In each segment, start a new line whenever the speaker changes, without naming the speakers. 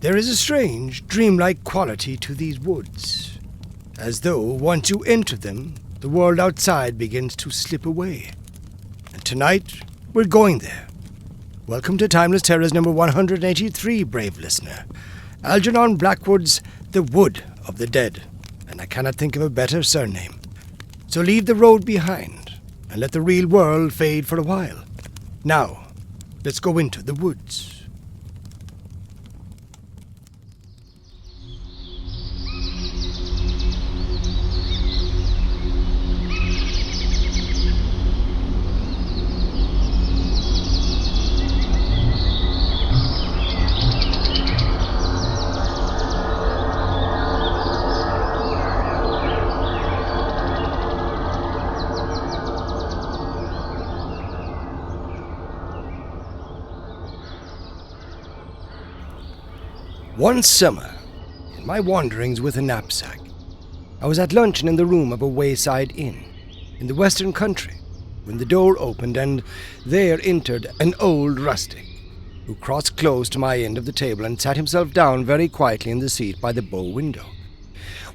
There is a strange, dreamlike quality to these woods, as though once you enter them, the world outside begins to slip away. And tonight, we're going there. Welcome to Timeless Terrors number 183, brave listener. Algernon Blackwood's The Wood of the Dead, and I cannot think of a better surname. So leave the road behind, and let the real world fade for a while. Now, let's go into the woods. One summer, in my wanderings with a knapsack, I was at luncheon in the room of a wayside inn in the western country when the door opened and there entered an old rustic who crossed close to my end of the table and sat himself down very quietly in the seat by the bow window.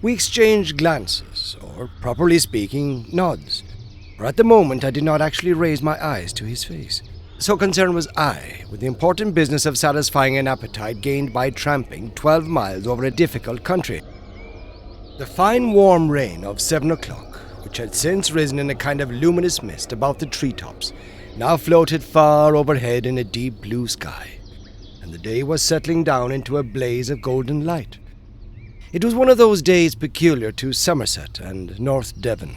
We exchanged glances, or properly speaking, nods, for at the moment I did not actually raise my eyes to his face. So concerned was I with the important business of satisfying an appetite gained by tramping 12 miles over a difficult country. The fine warm rain of 7 o'clock, which had since risen in a kind of luminous mist about the treetops, now floated far overhead in a deep blue sky, and the day was settling down into a blaze of golden light. It was one of those days peculiar to Somerset and North Devon,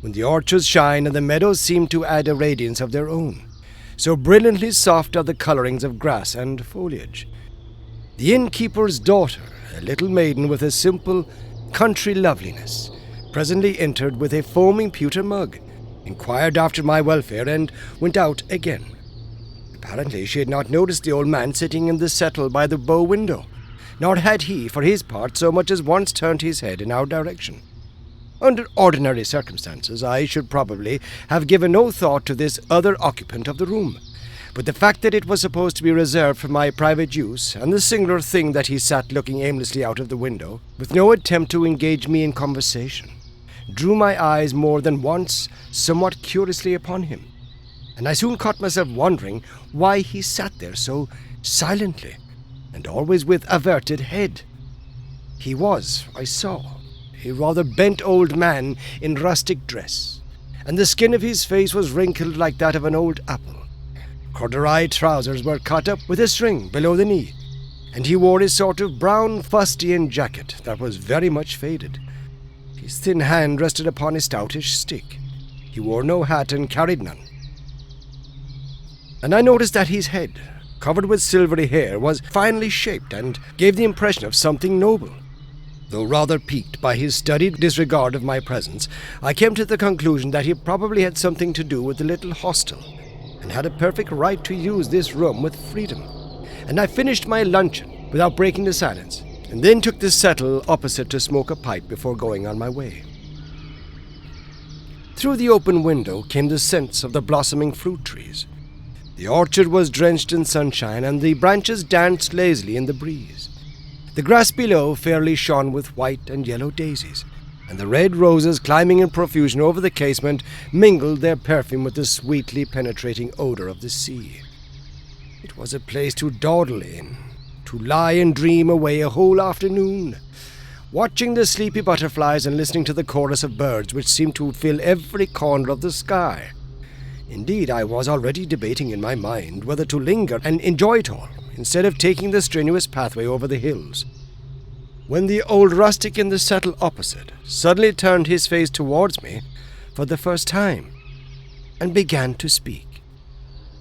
when the orchards shine and the meadows seem to add a radiance of their own. So brilliantly soft are the colourings of grass and foliage. The innkeeper's daughter, a little maiden with a simple country loveliness, presently entered with a foaming pewter mug, inquired after my welfare, and went out again. Apparently she had not noticed the old man sitting in the settle by the bow window, nor had he, for his part, so much as once turned his head in our direction. Under ordinary circumstances, I should probably have given no thought to this other occupant of the room, but the fact that it was supposed to be reserved for my private use, and the singular thing that he sat looking aimlessly out of the window, with no attempt to engage me in conversation, drew my eyes more than once somewhat curiously upon him, and I soon caught myself wondering why he sat there so silently, and always with averted head. He was, I saw, a rather bent old man in rustic dress, and the skin of his face was wrinkled like that of an old apple. Corduroy trousers were cut up with a string below the knee, and he wore a sort of brown fustian jacket that was very much faded. His thin hand rested upon a stoutish stick. He wore no hat and carried none. And I noticed that his head, covered with silvery hair, was finely shaped and gave the impression of something noble. Though rather piqued by his studied disregard of my presence, I came to the conclusion that he probably had something to do with the little hostel, and had a perfect right to use this room with freedom. And I finished my luncheon without breaking the silence, and then took the settle opposite to smoke a pipe before going on my way. Through the open window came the scents of the blossoming fruit trees. The orchard was drenched in sunshine, and the branches danced lazily in the breeze. The grass below fairly shone with white and yellow daisies, and the red roses climbing in profusion over the casement mingled their perfume with the sweetly penetrating odour of the sea. It was a place to dawdle in, to lie and dream away a whole afternoon, watching the sleepy butterflies and listening to the chorus of birds which seemed to fill every corner of the sky. Indeed, I was already debating in my mind whether to linger and enjoy it all, instead of taking the strenuous pathway over the hills, when the old rustic in the settle opposite suddenly turned his face towards me for the first time, and began to speak.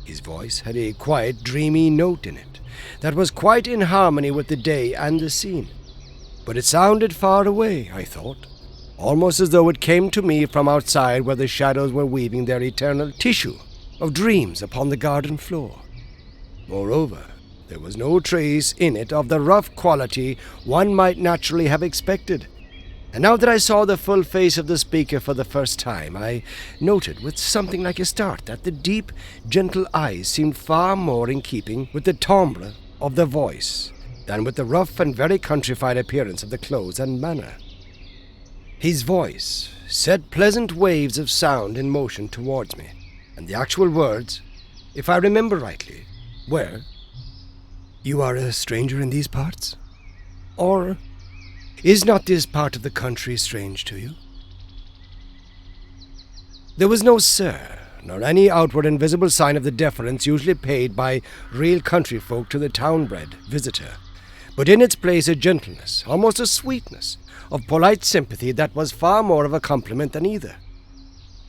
His voice had a quiet, dreamy note in it that was quite in harmony with the day and the scene, but it sounded far away, I thought, almost as though it came to me from outside where the shadows were weaving their eternal tissue of dreams upon the garden floor. Moreover, there was no trace in it of the rough quality one might naturally have expected. And now that I saw the full face of the speaker for the first time, I noted with something like a start that the deep, gentle eyes seemed far more in keeping with the timbre of the voice than with the rough and very countrified appearance of the clothes and manner. His voice set pleasant waves of sound in motion towards me, and the actual words, if I remember rightly, were, "You are a stranger in these parts?" Or, "Is not this part of the country strange to you?" There was no "sir," nor any outward and visible sign of the deference usually paid by real country folk to the town-bred visitor, but in its place a gentleness, almost a sweetness, of polite sympathy that was far more of a compliment than either.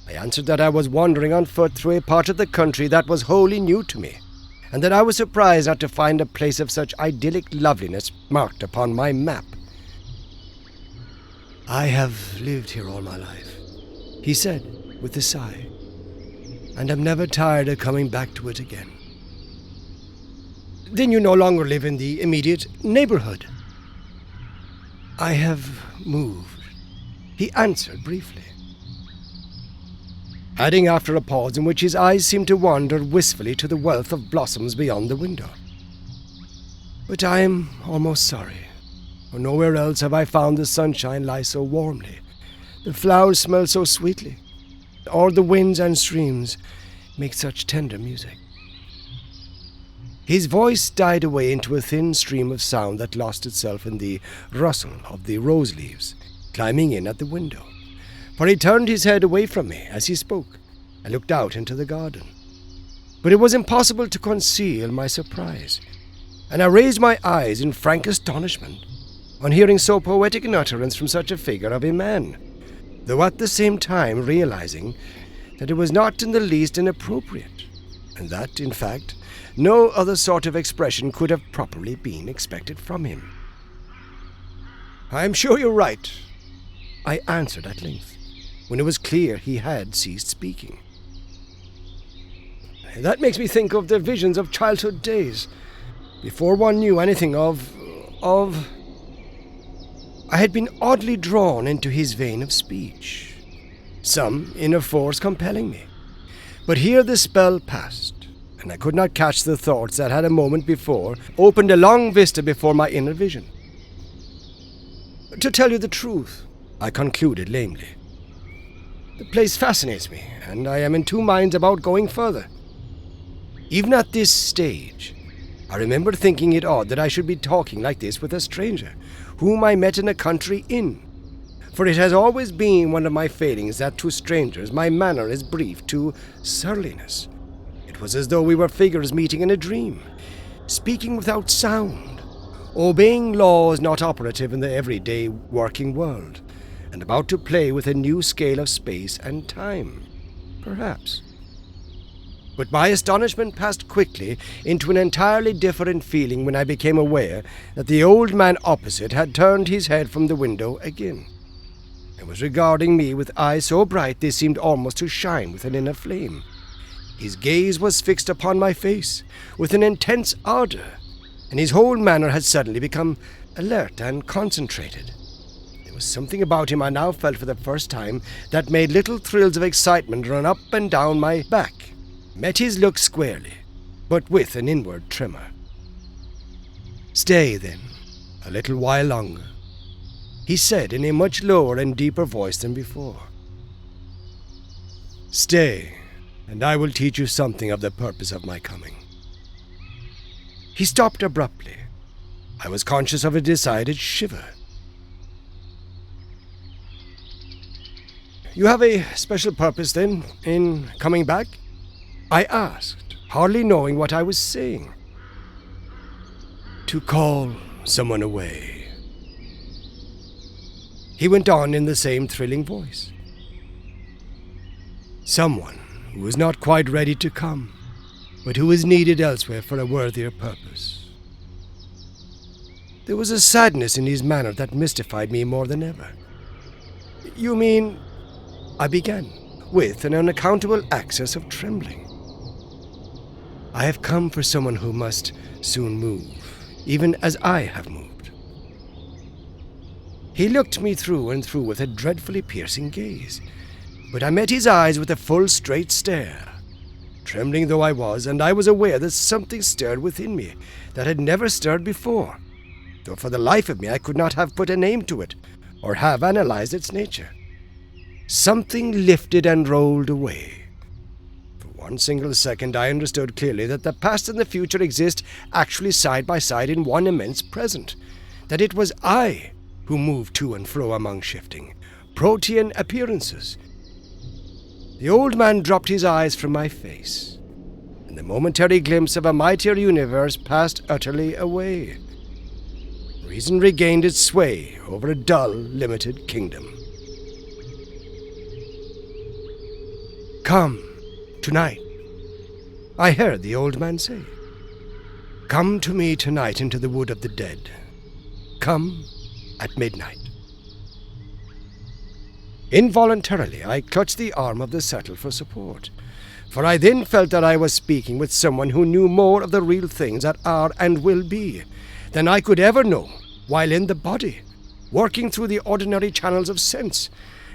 I answered that I was wandering on foot through a part of the country that was wholly new to me, and that I was surprised not to find a place of such idyllic loveliness marked upon my map. "I have lived here all my life," he said with a sigh, "and am never tired of coming back to it again." "Then you no longer live in the immediate neighborhood?" "I have moved," he answered briefly, adding after a pause in which his eyes seemed to wander wistfully to the wealth of blossoms beyond the window, "But I am almost sorry, for nowhere else have I found the sunshine lie so warmly, the flowers smell so sweetly, or the winds and streams make such tender music." His voice died away into a thin stream of sound that lost itself in the rustle of the rose leaves climbing in at the window, for he turned his head away from me as he spoke and looked out into the garden. But it was impossible to conceal my surprise, and I raised my eyes in frank astonishment on hearing so poetic an utterance from such a figure of a man, though at the same time realizing that it was not in the least inappropriate, and that, in fact, no other sort of expression could have properly been expected from him. "I am sure you're right," I answered at length, when it was clear he had ceased speaking. "That makes me think of the visions of childhood days, before one knew anything of... I had been oddly drawn into his vein of speech, some inner force compelling me. But here the spell passed, and I could not catch the thoughts that had a moment before opened a long vista before my inner vision. "To tell you the truth," I concluded lamely, "the place fascinates me, and I am in two minds about going further. Even at this stage, I remember thinking it odd that I should be talking like this with a stranger, whom I met in a country inn, for it has always been one of my failings that to strangers my manner is brief to surliness. It was as though we were figures meeting in a dream, speaking without sound, obeying laws not operative in the everyday working world, and about to play with a new scale of space and time, perhaps. But my astonishment passed quickly into an entirely different feeling when I became aware that the old man opposite had turned his head from the window again, and was regarding me with eyes so bright they seemed almost to shine with an inner flame. His gaze was fixed upon my face with an intense ardor, and his whole manner had suddenly become alert and concentrated. There was something about him I now felt for the first time that made little thrills of excitement run up and down my back. Met his look squarely, but with an inward tremor. "Stay, then, a little while longer," he said in a much lower and deeper voice than before. "Stay, and I will teach you something of the purpose of my coming." He stopped abruptly. I was conscious of a decided shiver. "You have a special purpose, then, in coming back?" I asked, hardly knowing what I was saying. "To call someone away," he went on in the same thrilling voice. "Someone who is not quite ready to come, but who is needed elsewhere for a worthier purpose." There was a sadness in his manner that mystified me more than ever. "You mean—" I began, with an unaccountable access of trembling. "I have come for someone who must soon move, even as I have moved." He looked me through and through with a dreadfully piercing gaze, but I met his eyes with a full, straight stare. Trembling though I was, and I was aware that something stirred within me that had never stirred before, though for the life of me I could not have put a name to it, or have analyzed its nature. Something lifted and rolled away. For one single second I understood clearly that the past and the future exist actually side by side in one immense present, that it was I who moved to and fro among shifting, protean appearances. The old man dropped his eyes from my face, and the momentary glimpse of a mightier universe passed utterly away. Reason regained its sway over a dull, limited kingdom. "Come, tonight," I heard the old man say. "Come to me tonight into the wood of the dead. Come at midnight." Involuntarily, I clutched the arm of the settle for support, for I then felt that I was speaking with someone who knew more of the real things that are and will be than I could ever know while in the body, working through the ordinary channels of sense,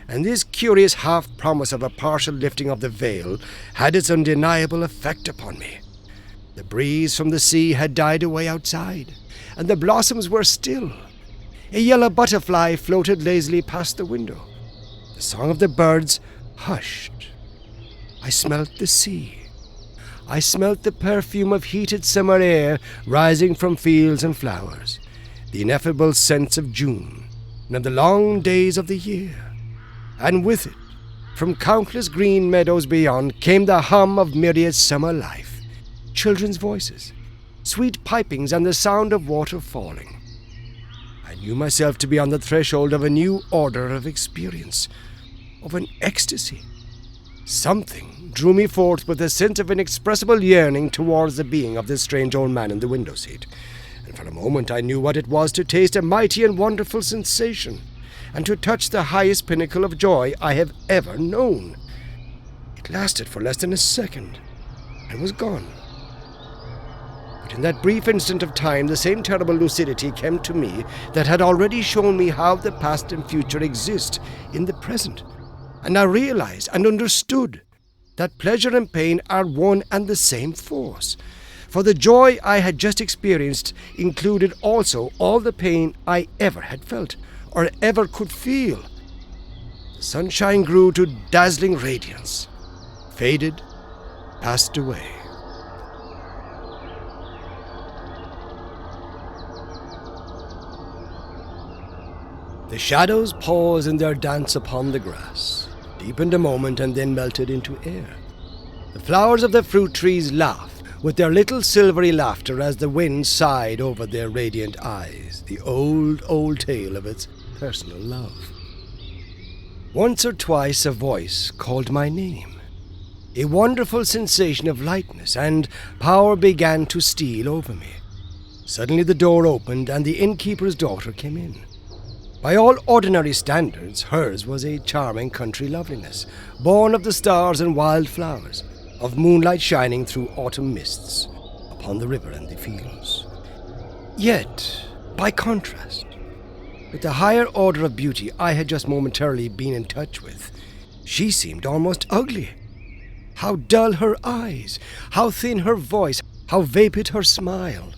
and this curious half-promise of a partial lifting of the veil had its undeniable effect upon me. The breeze from the sea had died away outside, and the blossoms were still. A yellow butterfly floated lazily past the window. The song of the birds hushed. I smelt the sea. I smelt the perfume of heated summer air rising from fields and flowers, the ineffable scents of June and of the long days of the year. And with it, from countless green meadows beyond, came the hum of myriad summer life, children's voices, sweet pipings, and the sound of water falling. I knew myself to be on the threshold of a new order of experience, of an ecstasy. Something drew me forth with a sense of inexpressible yearning towards the being of this strange old man in the window seat, and for a moment I knew what it was to taste a mighty and wonderful sensation, and to touch the highest pinnacle of joy I have ever known. It lasted for less than a second, and was gone. But in that brief instant of time, the same terrible lucidity came to me that had already shown me how the past and future exist in the present, and I realized and understood that pleasure and pain are one and the same force, for the joy I had just experienced included also all the pain I ever had felt, or ever could feel. The sunshine grew to dazzling radiance, faded, passed away. The shadows paused in their dance upon the grass, deepened a moment, and then melted into air. The flowers of the fruit trees laughed with their little silvery laughter as the wind sighed over their radiant eyes, the old, old tale of its personal love. Once or twice a voice called my name. A wonderful sensation of lightness and power began to steal over me. Suddenly the door opened and the innkeeper's daughter came in. By all ordinary standards, hers was a charming country loveliness, born of the stars and wild flowers, of moonlight shining through autumn mists upon the river and the fields. Yet, by contrast, with the higher order of beauty I had just momentarily been in touch with, she seemed almost ugly. How dull her eyes, how thin her voice, how vapid her smile,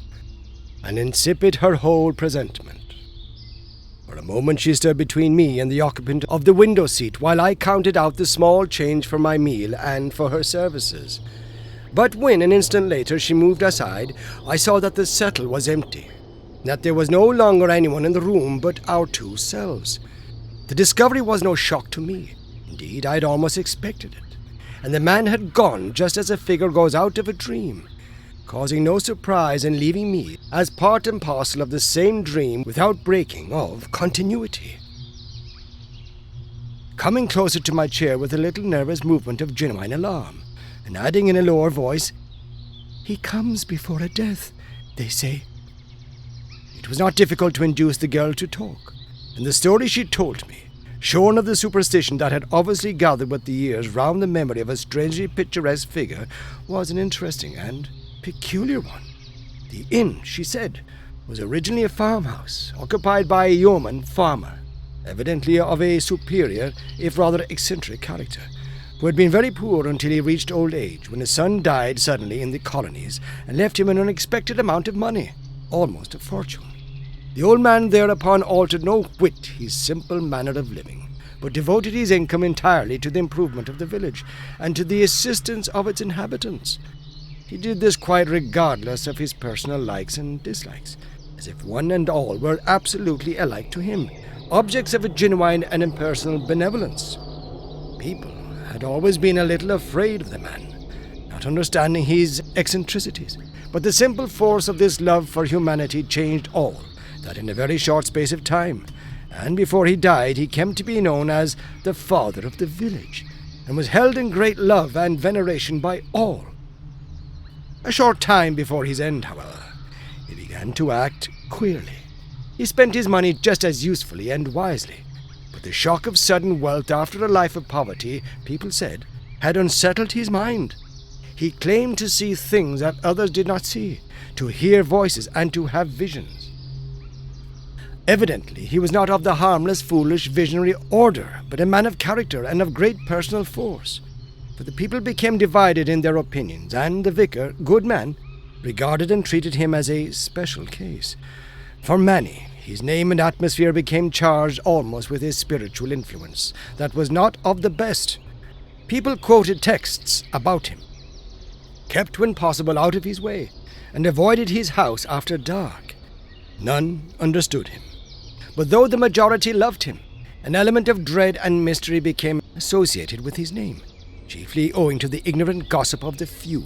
and insipid her whole presentment. For a moment she stood between me and the occupant of the window seat while I counted out the small change for my meal and for her services. But when, an instant later, she moved aside, I saw that the settle was empty, that there was no longer anyone in the room but our two selves. The discovery was no shock to me. Indeed, I had almost expected it, and the man had gone just as a figure goes out of a dream, causing no surprise and leaving me as part and parcel of the same dream without breaking of continuity. Coming closer to my chair with a little nervous movement of genuine alarm, and adding in a lower voice, "He comes before a death, they say." It was not difficult to induce the girl to talk, and the story she told me, shorn of the superstition that had obviously gathered with the years round the memory of a strangely picturesque figure, was an interesting and peculiar one. The inn, she said, was originally a farmhouse occupied by a yeoman farmer, evidently of a superior, if rather eccentric character, who had been very poor until he reached old age, when his son died suddenly in the colonies and left him an unexpected amount of money, almost a fortune. The old man thereupon altered no whit his simple manner of living, but devoted his income entirely to the improvement of the village, and to the assistance of its inhabitants. He did this quite regardless of his personal likes and dislikes, as if one and all were absolutely alike to him, objects of a genuine and impersonal benevolence. People had always been a little afraid of the man, not understanding his eccentricities, but the simple force of this love for humanity changed all that in a very short space of time, and before he died he came to be known as the father of the village, and was held in great love and veneration by all. A short time before his end, however, he began to act queerly. He spent his money just as usefully and wisely, but the shock of sudden wealth after a life of poverty, people said, had unsettled his mind. He claimed to see things that others did not see, to hear voices, and to have visions. Evidently, he was not of the harmless, foolish, visionary order, but a man of character and of great personal force. For the people became divided in their opinions, and the vicar, good man, regarded and treated him as a special case. For many, his name and atmosphere became charged almost with his spiritual influence that was not of the best. People quoted texts about him, kept when possible out of his way, and avoided his house after dark. None understood him. But though the majority loved him, an element of dread and mystery became associated with his name, chiefly owing to the ignorant gossip of the few.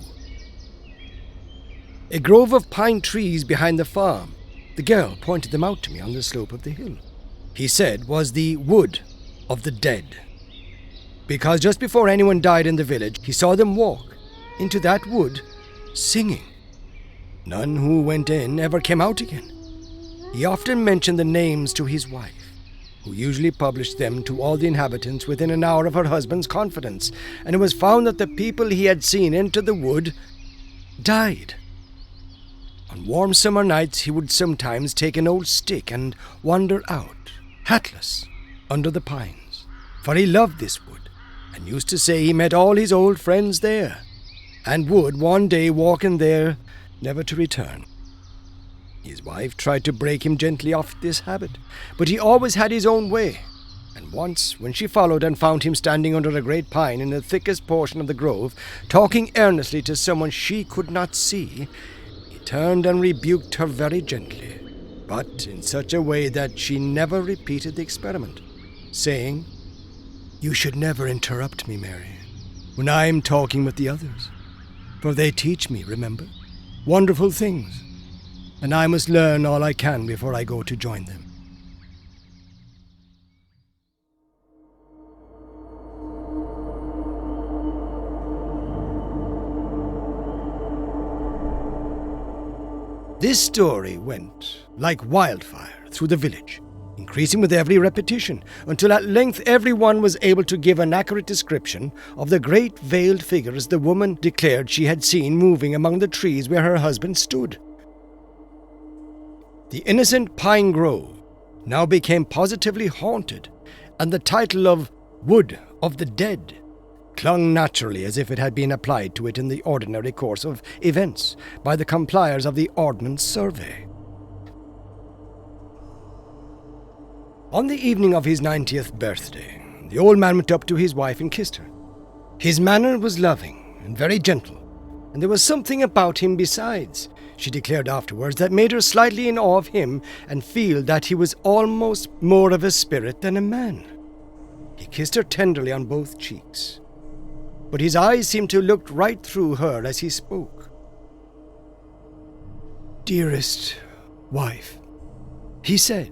A grove of pine trees behind the farm, the girl pointed them out to me on the slope of the hill, he said was the wood of the dead, because just before anyone died in the village, he saw them walk into that wood singing. None who went in ever came out again. He often mentioned the names to his wife, who usually published them to all the inhabitants within an hour of her husband's confidence, and it was found that the people he had seen enter the wood died. On warm summer nights he would sometimes take an old stick and wander out, hatless, under the pines, for he loved this wood, and used to say he met all his old friends there, and would one day walk in there, never to return. His wife tried to break him gently off this habit, but he always had his own way, and once, when she followed and found him standing under a great pine in the thickest portion of the grove, talking earnestly to someone she could not see, he turned and rebuked her very gently, but in such a way that she never repeated the experiment, saying, "You should never interrupt me, Mary, when I am talking with the others, for they teach me, remember, wonderful things, and I must learn all I can before I go to join them." This story went like wildfire through the village, increasing with every repetition, until at length everyone was able to give an accurate description of the great veiled figures the woman declared she had seen moving among the trees where her husband stood. The innocent pine grove now became positively haunted, and the title of Wood of the Dead clung naturally as if it had been applied to it in the ordinary course of events by the compliers of the Ordnance Survey. On the evening of his 90th birthday, the old man went up to his wife and kissed her. His manner was loving and very gentle, and there was something about him besides, she declared afterwards, that made her slightly in awe of him and feel that he was almost more of a spirit than a man. He kissed her tenderly on both cheeks, but his eyes seemed to look right through her as he spoke. "Dearest wife," he said,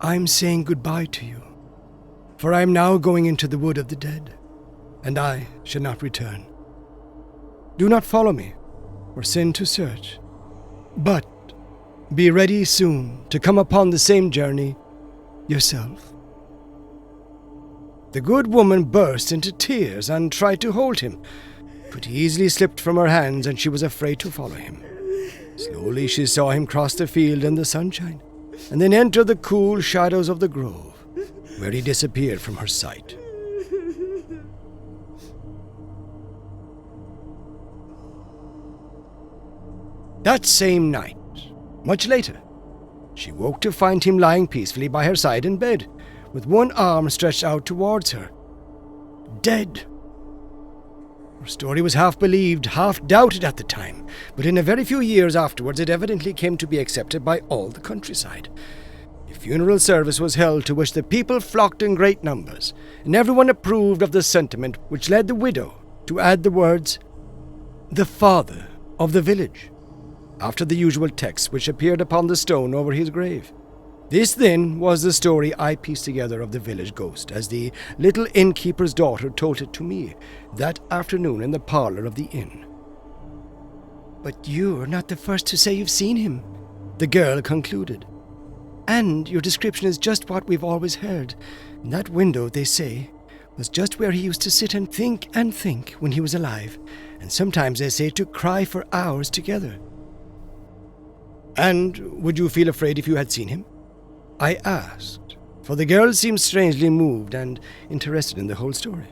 "I'm saying goodbye to you, for I am now going into the wood of the dead, and I shall not return. Do not follow me, or send to search, but be ready soon to come upon the same journey yourself." The good woman burst into tears and tried to hold him, but he easily slipped from her hands, and she was afraid to follow him. Slowly she saw him cross the field in the sunshine, and then enter the cool shadows of the grove, where he disappeared from her sight. That same night, much later, She woke to find him lying peacefully by her side in bed, with one arm stretched out towards her. Dead. Her story was half believed, half doubted at the time, but in a very few years afterwards it evidently came to be accepted by all the countryside. A funeral service was held to which the people flocked in great numbers, and everyone approved of the sentiment which led the widow to add the words, "the father of the village," after the usual text which appeared upon the stone over his grave. This, then, was the story I pieced together of the village ghost, as the little innkeeper's daughter told it to me that afternoon in the parlour of the inn. "But you're not the first to say you've seen him," the girl concluded. "And your description is just what we've always heard. That window, they say, was just where he used to sit and think when he was alive, and sometimes, they say, to cry for hours together." "And would you feel afraid if you had seen him?" I asked, for the girl seemed strangely moved and interested in the whole story.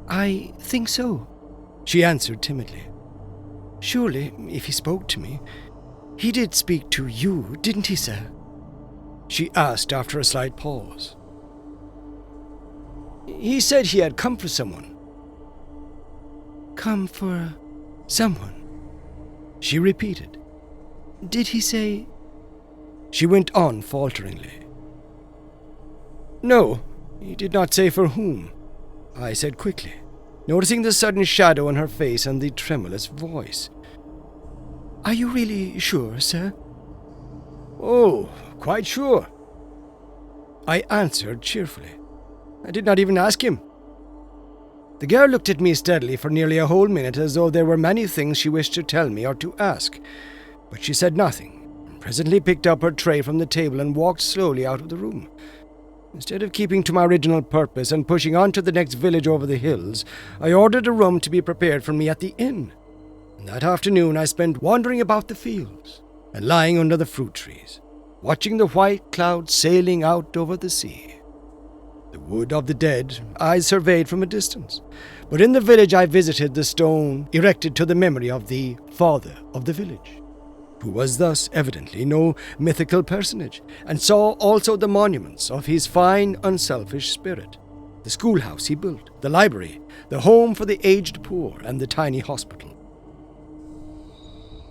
"I think so," she answered timidly. "Surely, if he spoke to me, he did speak to you, didn't he, sir?" she asked after a slight pause. "He said he had come for someone." "Come for someone?" she repeated. "Did he say—" She went on falteringly. "No, he did not say for whom," I said quickly, noticing the sudden shadow on her face and the tremulous voice. "Are you really sure, sir?" "Oh, quite sure," I answered cheerfully. "I did not even ask him." The girl looked at me steadily for nearly a whole minute, as though there were many things she wished to tell me or to ask, but she said nothing. Presently picked up her tray from the table and walked slowly out of the room. Instead of keeping to my original purpose and pushing on to the next village over the hills, I ordered a room to be prepared for me at the inn. And that afternoon I spent wandering about the fields and lying under the fruit trees, watching the white clouds sailing out over the sea. The wood of the dead I surveyed from a distance, but in the village I visited the stone erected to the memory of the father of the village, who was thus evidently no mythical personage, and saw also the monuments of his fine, unselfish spirit, the schoolhouse he built, the library, the home for the aged poor, and the tiny hospital.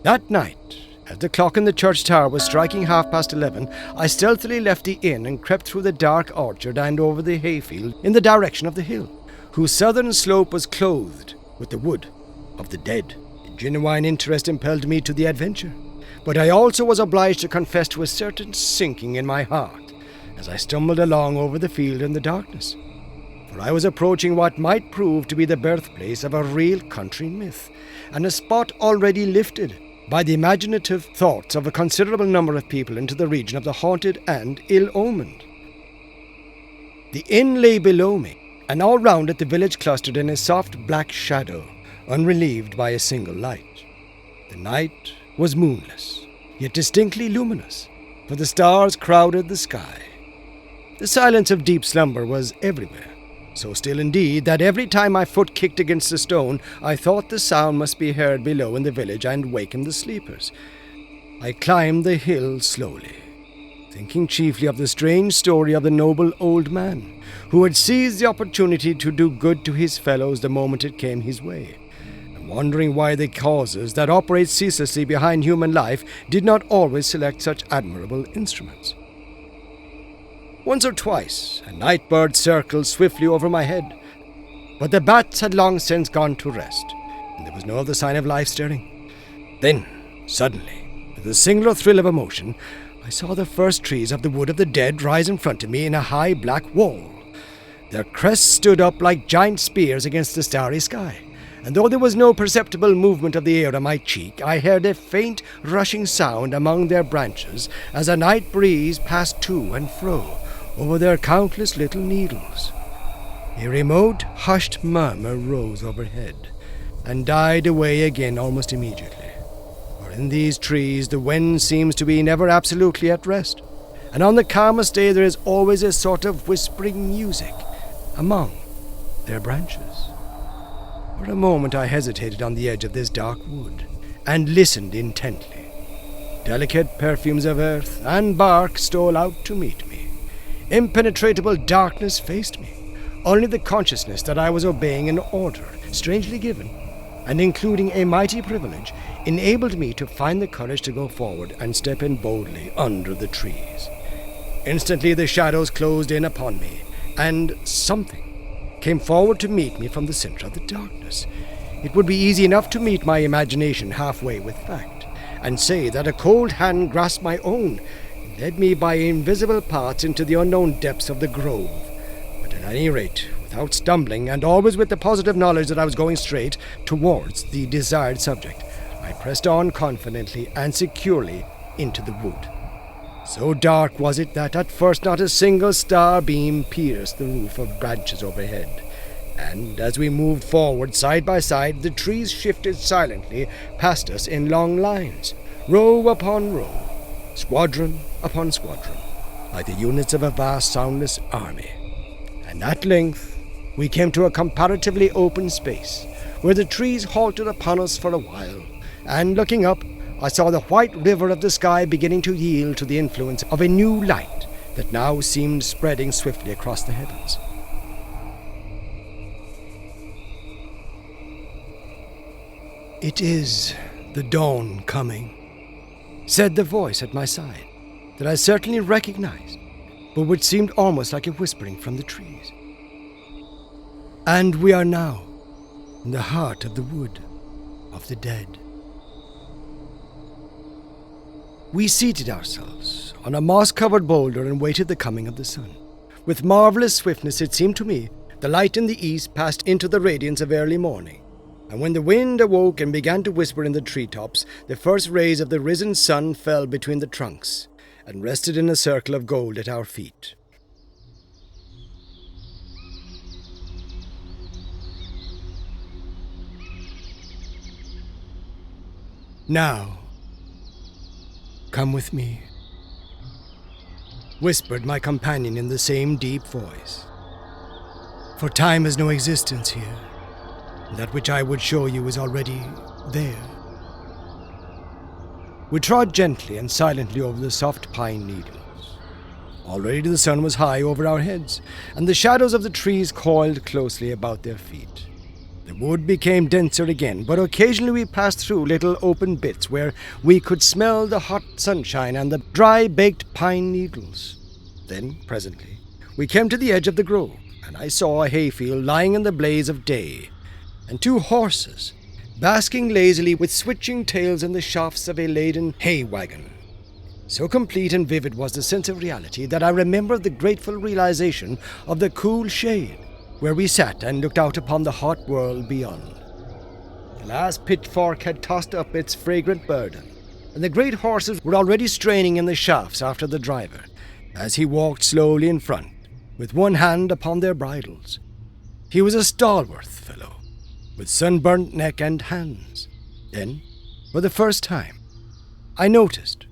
That night, as the clock in the church tower was striking 11:30, I stealthily left the inn and crept through the dark orchard and over the hayfield in the direction of the hill, whose southern slope was clothed with the wood of the dead. A genuine interest impelled me to the adventure, but I also was obliged to confess to a certain sinking in my heart as I stumbled along over the field in the darkness, for I was approaching what might prove to be the birthplace of a real country myth, and a spot already lifted by the imaginative thoughts of a considerable number of people into the region of the haunted and ill-omened. The inn lay below me, and all round it the village clustered in a soft black shadow, unrelieved by a single light. The night was moonless, yet distinctly luminous, for the stars crowded the sky. The silence of deep slumber was everywhere, so still indeed that every time my foot kicked against a stone, I thought the sound must be heard below in the village and waken the sleepers. I climbed the hill slowly, thinking chiefly of the strange story of the noble old man, who had seized the opportunity to do good to his fellows the moment it came his way, wondering why the causes that operate ceaselessly behind human life did not always select such admirable instruments. Once or twice a night bird circled swiftly over my head, but the bats had long since gone to rest, and there was no other sign of life stirring. Then, suddenly, with a singular thrill of emotion, I saw the first trees of the wood of the dead rise in front of me in a high black wall. Their crests stood up like giant spears against the starry sky, and though there was no perceptible movement of the air on my cheek, I heard a faint rushing sound among their branches as a night breeze passed to and fro over their countless little needles. A remote, hushed murmur rose overhead and died away again almost immediately. For in these trees the wind seems to be never absolutely at rest, and on the calmest day there is always a sort of whispering music among their branches. For a moment I hesitated on the edge of this dark wood, and listened intently. Delicate perfumes of earth and bark stole out to meet me. Impenetrable darkness faced me. Only the consciousness that I was obeying an order, strangely given, and including a mighty privilege, enabled me to find the courage to go forward and step in boldly under the trees. Instantly the shadows closed in upon me, and something came forward to meet me from the center of the darkness. It would be easy enough to meet my imagination halfway with fact, and say that a cold hand grasped my own, and led me by invisible paths into the unknown depths of the grove. But at any rate, without stumbling, and always with the positive knowledge that I was going straight towards the desired subject, I pressed on confidently and securely into the wood. So dark was it that at first not a single star beam pierced the roof of branches overhead. And as we moved forward side by side, the trees shifted silently past us in long lines, row upon row, squadron upon squadron, like the units of a vast soundless army. And at length we came to a comparatively open space, where the trees halted upon us for a while, and looking up, I saw the white river of the sky beginning to yield to the influence of a new light that now seemed spreading swiftly across the heavens. "It is the dawn coming," said the voice at my side, that I certainly recognized, but which seemed almost like a whispering from the trees. "And we are now in the heart of the wood of the dead." We seated ourselves on a moss-covered boulder and waited the coming of the sun. With marvelous swiftness, it seemed to me, the light in the east passed into the radiance of early morning, and when the wind awoke and began to whisper in the treetops, the first rays of the risen sun fell between the trunks and rested in a circle of gold at our feet. "Now, come with me," whispered my companion in the same deep voice. "For time has no existence here, and that which I would show you is already there." We trod gently and silently over the soft pine needles. Already the sun was high over our heads, and the shadows of the trees coiled closely about their feet. The wood became denser again, but occasionally we passed through little open bits where we could smell the hot sunshine and the dry, baked pine needles. Then, presently, we came to the edge of the grove, and I saw a hayfield lying in the blaze of day, and two horses, basking lazily with switching tails in the shafts of a laden hay wagon. So complete and vivid was the sense of reality that I remembered the grateful realization of the cool shade, where we sat and looked out upon the hot world beyond. The last pitchfork had tossed up its fragrant burden, and the great horses were already straining in the shafts after the driver, as he walked slowly in front, with one hand upon their bridles. He was a stalwart fellow, with sunburnt neck and hands. Then, for the first time, I noticed,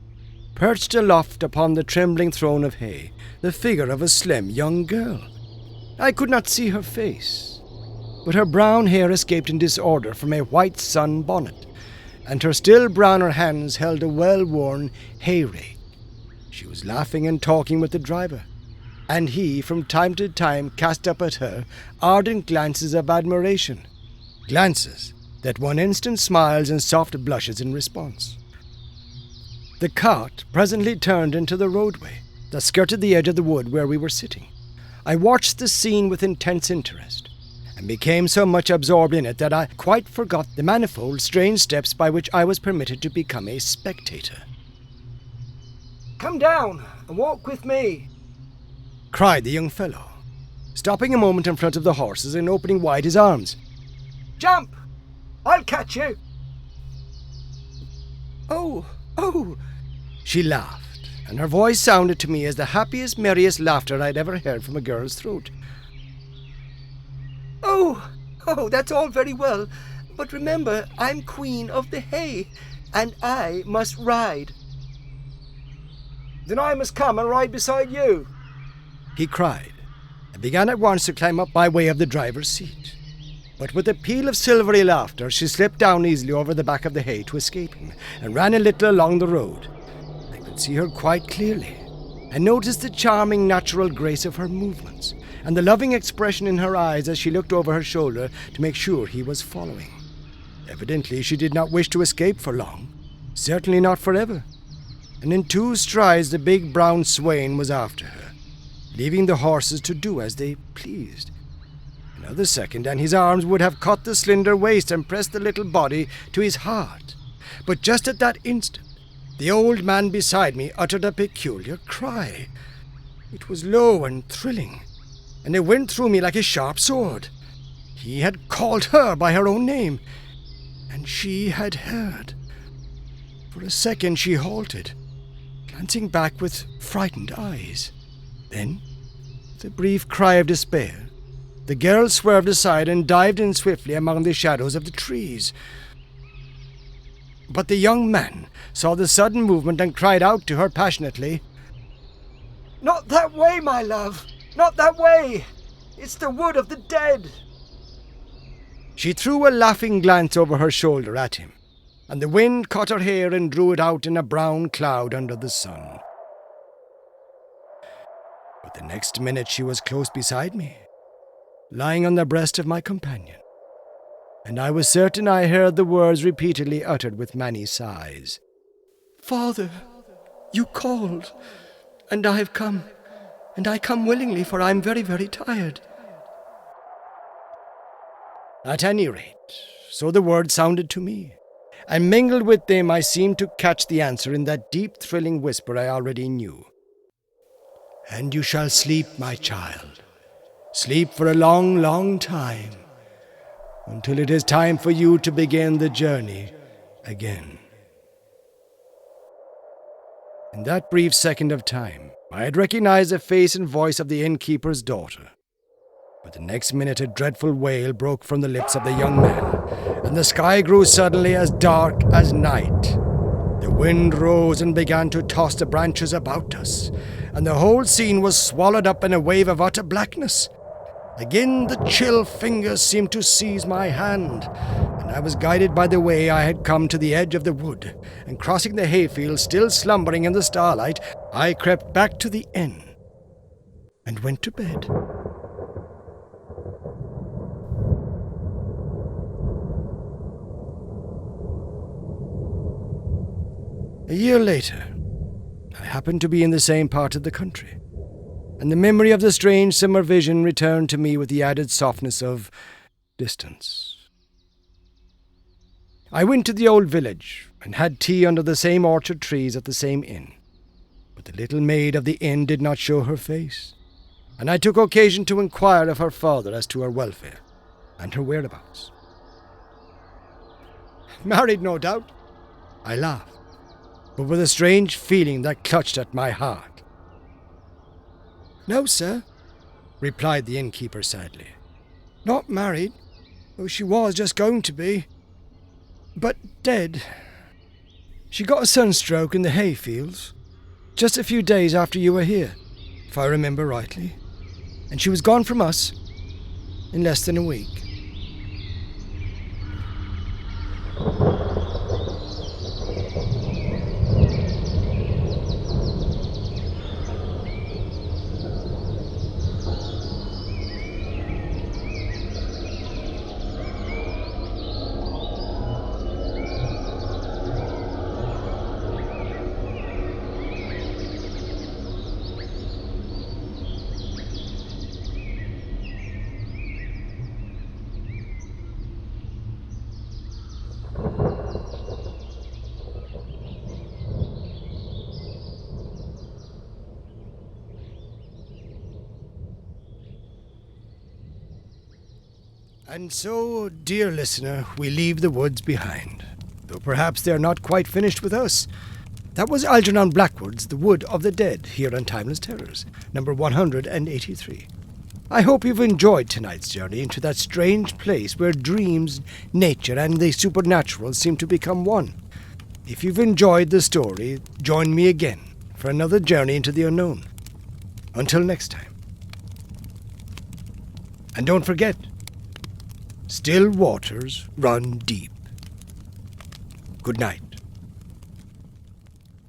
perched aloft upon the trembling throne of hay, the figure of a slim young girl. I could not see her face, but her brown hair escaped in disorder from a white sun bonnet, and her still browner hands held a well-worn hay rake. She was laughing and talking with the driver, and he from time to time cast up at her ardent glances of admiration, glances that won instant smiles and soft blushes in response. The cart presently turned into the roadway that skirted the edge of the wood where we were sitting. I watched the scene with intense interest, and became so much absorbed in it that I quite forgot the manifold strange steps by which I was permitted to become a spectator. "Come down and walk with me," cried the young fellow, stopping a moment in front of the horses and opening wide his arms. "Jump! I'll catch you!" Oh, she laughed, and her voice sounded to me as the happiest, merriest laughter I'd ever heard from a girl's throat. Oh, that's all very well, but remember, I'm queen of the hay, and I must ride." "Then I must come and ride beside you," he cried, and began at once to climb up by way of the driver's seat. But with a peal of silvery laughter, she slipped down easily over the back of the hay to escape him, and ran a little along the road, see her quite clearly, and noticed the charming natural grace of her movements, and the loving expression in her eyes as she looked over her shoulder to make sure he was following. Evidently she did not wish to escape for long, certainly not forever, and in 2 strides the big brown swain was after her, leaving the horses to do as they pleased. Another second, and his arms would have caught the slender waist and pressed the little body to his heart. But just at that instant, the old man beside me uttered a peculiar cry. It was low and thrilling, and it went through me like a sharp sword. He had called her by her own name, and she had heard. For a second she halted, glancing back with frightened eyes. Then, with a brief cry of despair, the girl swerved aside and dived in swiftly among the shadows of the trees. But the young man saw the sudden movement and cried out to her passionately, "Not that way, my love! Not that way! It's the wood of the dead!" She threw a laughing glance over her shoulder at him, and the wind caught her hair and drew it out in a brown cloud under the sun. But the next minute she was close beside me, lying on the breast of my companion, and I was certain I heard the words repeatedly uttered with many sighs. "Father, you called, and I have come, and I come willingly, for I am very, very tired." At any rate, so the words sounded to me, and mingled with them I seemed to catch the answer in that deep, thrilling whisper I already knew. "And you shall sleep, my child. Sleep for a long, long time, until it is time for you to begin the journey again." In that brief second of time, I had recognized the face and voice of the innkeeper's daughter. But the next minute a dreadful wail broke from the lips of the young man, and the sky grew suddenly as dark as night. The wind rose and began to toss the branches about us, and the whole scene was swallowed up in a wave of utter blackness. Again the chill fingers seemed to seize my hand, and I was guided by the way I had come to the edge of the wood, and crossing the hayfield still slumbering in the starlight, I crept back to the inn and went to bed. A year later, I happened to be in the same part of the country, and the memory of the strange summer vision returned to me with the added softness of distance. I went to the old village and had tea under the same orchard trees at the same inn, but the little maid of the inn did not show her face, and I took occasion to inquire of her father as to her welfare and her whereabouts. "Married, no doubt?" I laughed, but with a strange feeling that clutched at my heart. "No, sir," replied the innkeeper sadly. "Not married, though she was just going to be, but dead. She got a sunstroke in the hayfields just a few days after you were here, if I remember rightly, and she was gone from us in less than a week." And so, dear listener, we leave the woods behind, though perhaps they are not quite finished with us. That was Algernon Blackwood's The Wood of the Dead, here on Timeless Terrors, number 183. I hope you've enjoyed tonight's journey into that strange place where dreams, nature, and the supernatural seem to become one. If you've enjoyed the story, join me again for another journey into the unknown. Until next time. And don't forget, still waters run deep. Good night.